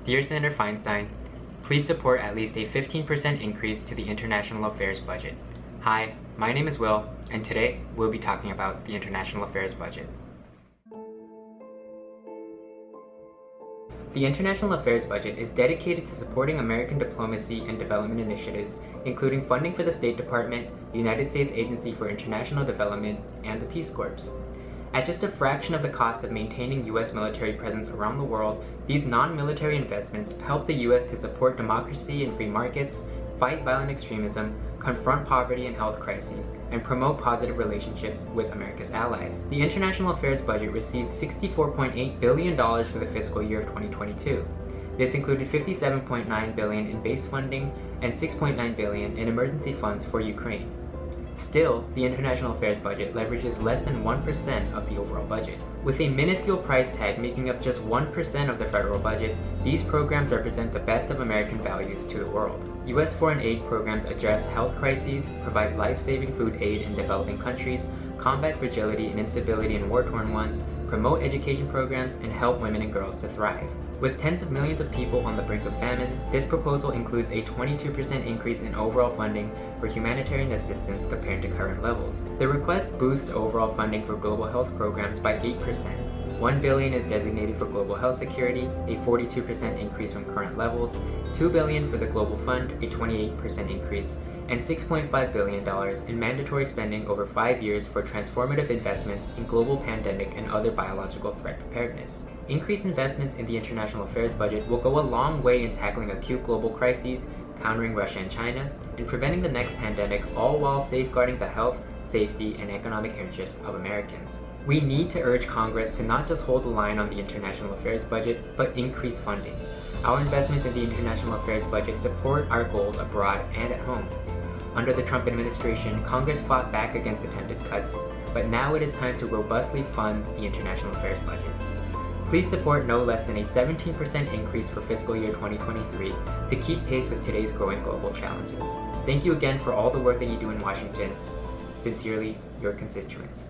Dear Senator Feinstein, please support at least a 15% increase to the International Affairs budget. Hi, my name is Will, and today we'll be talking about the International Affairs budget. The International Affairs budget is dedicated to supporting American diplomacy and development initiatives, including funding for the State Department, the United States Agency for International Development, and the Peace Corps. At just a fraction of the cost of maintaining U.S. military presence around the world, these non-military investments help the U.S. to support democracy and free markets, fight violent extremism, confront poverty and health crises, and promote positive relationships with America's allies. The International Affairs budget received $64.8 billion for the fiscal year of 2022. This included $57.9 billion in base funding and $6.9 billion in emergency funds for Ukraine. Still, the International Affairs budget leverages less than 1% of the overall budget. With a minuscule price tag making up just 1% of the federal budget, these programs represent the best of American values to the world. U.S. foreign aid programs address health crises, provide life-saving food aid in developing countries, combat fragility and instability in war-torn ones, promote education programs, and help women and girls to thrive. With tens of millions of people on the brink of famine, this proposal includes a 22% increase in overall funding for humanitarian assistance compared to current levels. The request boosts overall funding for global health programs by 8%. $1 billion is designated for global health security, a 42% increase from current levels, $2 billion for the Global Fund, a 28% increase, and $6.5 billion in mandatory spending over 5 years for transformative investments in global pandemic and other biological threat preparedness. Increased investments in the International Affairs budget will go a long way in tackling acute global crises, countering Russia and China, and preventing the next pandemic, all while safeguarding the health, safety, and economic interests of Americans. We need to urge Congress to not just hold the line on the International Affairs budget, but increase funding. Our investments in the International Affairs budget support our goals abroad and at home. Under the Trump administration, Congress fought back against attempted cuts, but now it is time to robustly fund the International Affairs budget. Please support no less than a 17% increase for fiscal year 2023 to keep pace with today's growing global challenges. Thank you again for all the work that you do in Washington. Sincerely, your constituents.